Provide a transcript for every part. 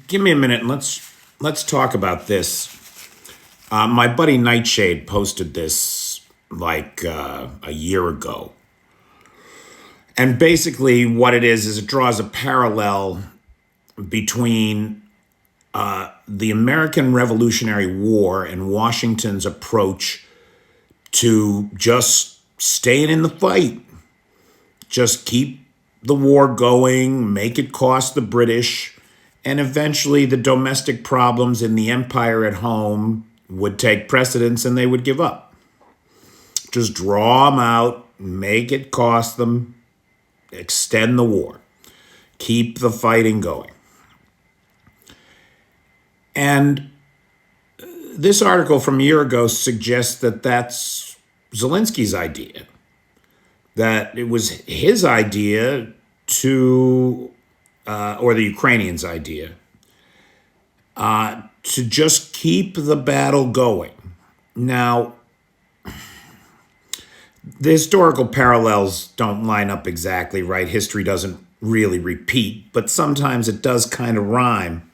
Give me a minute and let's talk about this. My buddy Nightshade posted this like a year ago, and basically what it is it draws a parallel between the American Revolutionary War and Washington's approach to just staying in the fight, just keep the war going, make it cost the British, and eventually the domestic problems in the empire at home would take precedence and they would give up. Just draw them out, make it cost them, extend the war, keep the fighting going. And this article from a year ago suggests that that's Zelensky's idea, that it was his idea or the Ukrainians' idea, to just keep the battle going. Now, the historical parallels don't line up exactly, right? History doesn't really repeat, but sometimes it does kind of rhyme.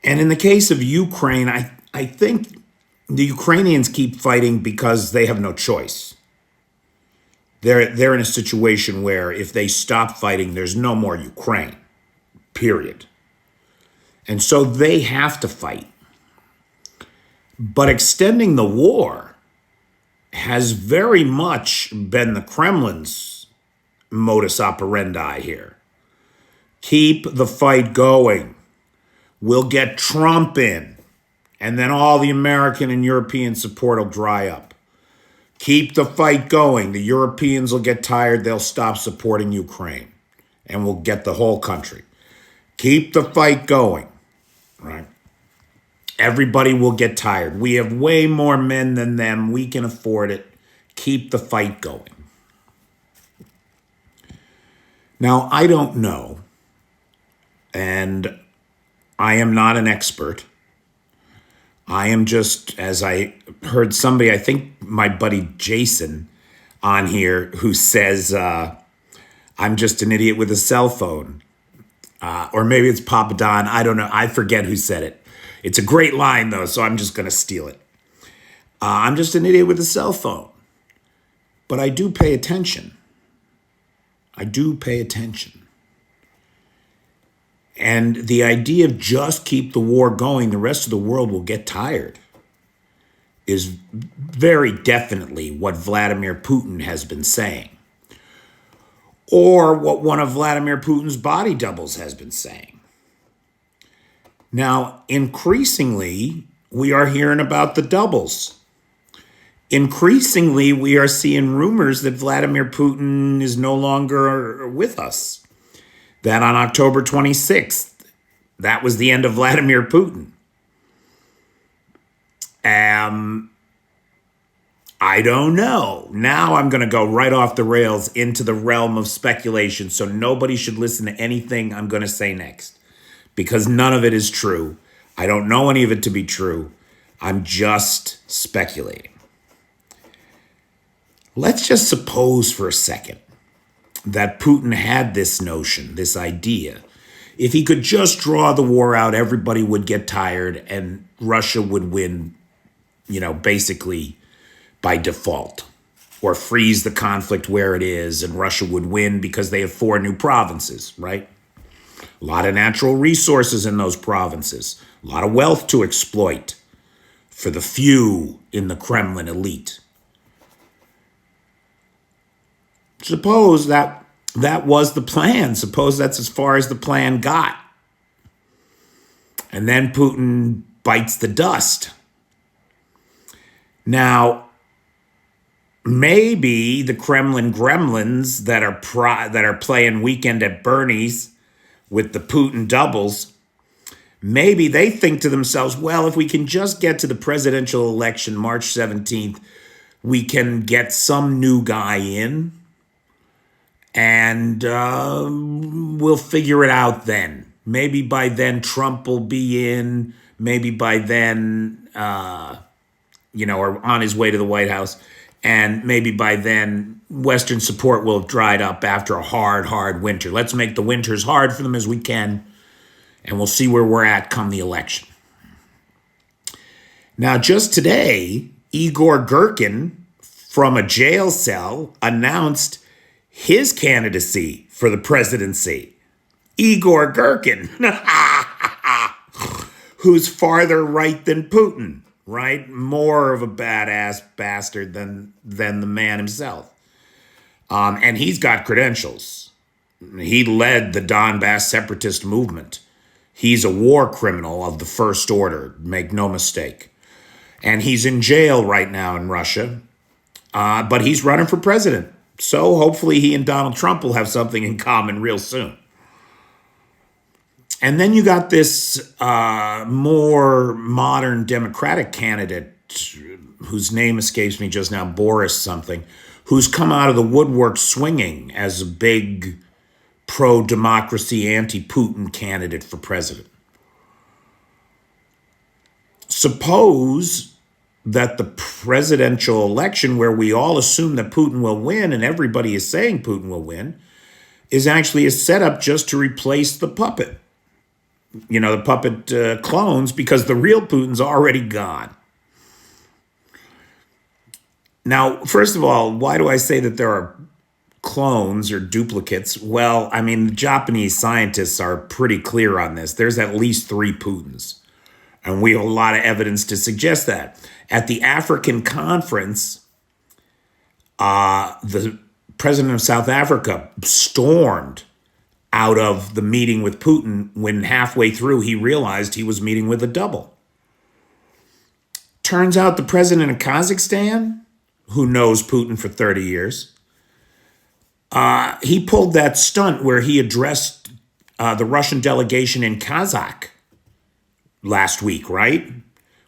And in the case of Ukraine, I think the Ukrainians keep fighting because they have no choice. They're in a situation where if they stop fighting, there's no more Ukraine, period. And so they have to fight. But extending the war has very much been the Kremlin's modus operandi here. Keep the fight going. We'll get Trump in, and then all the American and European support will dry up. Keep the fight going. The Europeans will get tired. They'll stop supporting Ukraine, and we'll get the whole country. Keep the fight going, right? Everybody will get tired. We have way more men than them. We can afford it. Keep the fight going. Now, I don't know, and I am not an expert. I am just, as I heard somebody, I think my buddy Jason on here, who says, I'm just an idiot with a cell phone. Or maybe it's Papa Don. I don't know. I forget who said it. It's a great line, though, so I'm just going to steal it. I'm just an idiot with a cell phone. But I do pay attention. I do pay attention. And the idea of just keep the war going, the rest of the world will get tired, is very definitely what Vladimir Putin has been saying. Or what one of Vladimir Putin's body doubles has been saying. Now, increasingly, we are hearing about the doubles. Increasingly, we are seeing rumors that Vladimir Putin is no longer with us. That on October 26th, that was the end of Vladimir Putin. I don't know. Now I'm going to go right off the rails into the realm of speculation, so nobody should listen to anything I'm going to say next, because none of it is true. I don't know any of it to be true. I'm just speculating. Let's just suppose for a second that Putin had this notion, this idea. If he could just draw the war out, everybody would get tired and Russia would win, basically by default, or freeze the conflict where it is and Russia would win because they have 4 new provinces, right? A lot of natural resources in those provinces, a lot of wealth to exploit for the few in the Kremlin elite. Suppose that was the plan. Suppose that's as far as the plan got. And then Putin bites the dust. Now, maybe the Kremlin gremlins that are playing Weekend at Bernie's with the Putin doubles, maybe they think to themselves, well, if we can just get to the presidential election March 17th, we can get some new guy in. And we'll figure it out then. Maybe by then Trump will be in. Maybe by then, or on his way to the White House. And maybe by then Western support will have dried up after a hard, hard winter. Let's make the winters hard for them as we can. And we'll see where we're at come the election. Now, just today, Igor Girkin from a jail cell announced his candidacy for the presidency. Igor Girkin, who's farther right than Putin, right? More of a badass bastard than the man himself. And he's got credentials. He led the Donbass separatist movement. He's a war criminal of the first order, make no mistake. And he's in jail right now in Russia, but he's running for president. So hopefully he and Donald Trump will have something in common real soon. And then you got this more modern Democratic candidate whose name escapes me just now, Boris something, who's come out of the woodwork swinging as a big pro-democracy, anti-Putin candidate for president. Suppose that the presidential election, where we all assume that Putin will win and everybody is saying Putin will win, is actually a setup just to replace the puppet. The puppet clones, because the real Putin's already gone. Now, first of all, why do I say that there are clones or duplicates? Well, I mean, the Japanese scientists are pretty clear on this. There's at least 3 Putins. And we have a lot of evidence to suggest that. At the African conference, the president of South Africa stormed out of the meeting with Putin when halfway through he realized he was meeting with a double. Turns out the president of Kazakhstan, who knows Putin for 30 years, he pulled that stunt where he addressed the Russian delegation in Kazakh last week, right?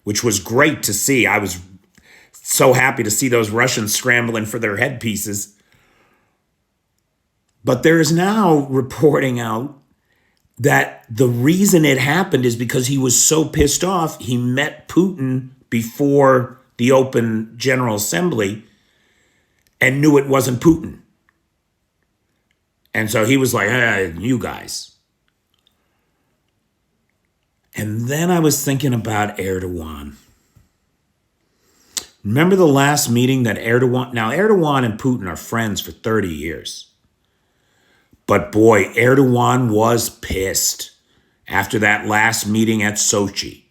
Which was great to see. I was so happy to see those Russians scrambling for their headpieces. But there is now reporting out that the reason it happened is because he was so pissed off, he met Putin before the Open General Assembly and knew it wasn't Putin. And so he was like, hey, you guys. And then I was thinking about Erdogan. Remember the last meeting that Erdogan and Putin are friends for 30 years. But boy, Erdogan was pissed after that last meeting at Sochi.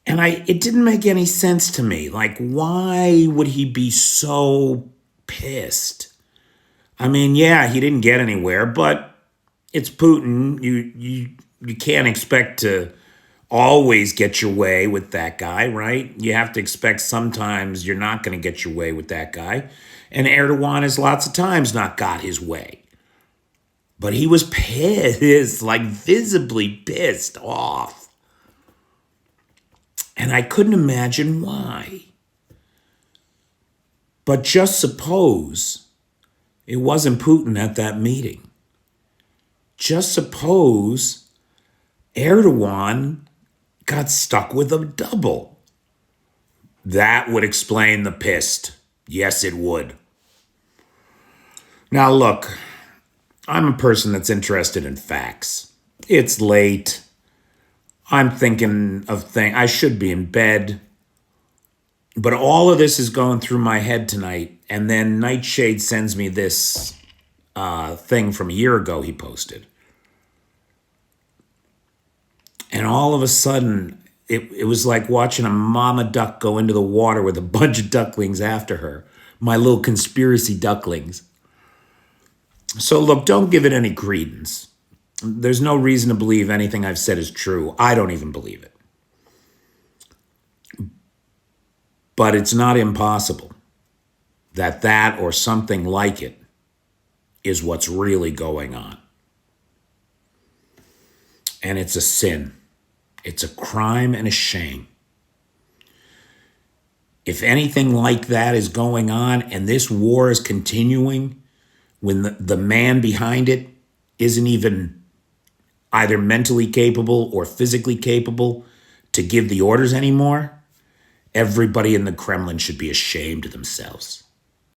And it didn't make any sense to me. Like, why would he be so pissed? I mean, yeah, he didn't get anywhere, but it's Putin. You can't expect to always get your way with that guy, right? You have to expect sometimes you're not going to get your way with that guy. And Erdogan has lots of times not got his way. But he was pissed, like visibly pissed off. And I couldn't imagine why. But just suppose it wasn't Putin at that meeting. Just suppose Erdogan got stuck with a double. That would explain the pissed. Yes, it would. Now, look, I'm a person that's interested in facts. It's late. I'm thinking of things. I should be in bed. But all of this is going through my head tonight. And then Nightshade sends me this thing from a year ago he posted. And all of a sudden, it was like watching a mama duck go into the water with a bunch of ducklings after her. My little conspiracy ducklings. So look, don't give it any credence. There's no reason to believe anything I've said is true. I don't even believe it. But it's not impossible that or something like it is what's really going on. And it's a sin. It's a crime and a shame. If anything like that is going on and this war is continuing when the man behind it isn't even either mentally capable or physically capable to give the orders anymore, everybody in the Kremlin should be ashamed of themselves.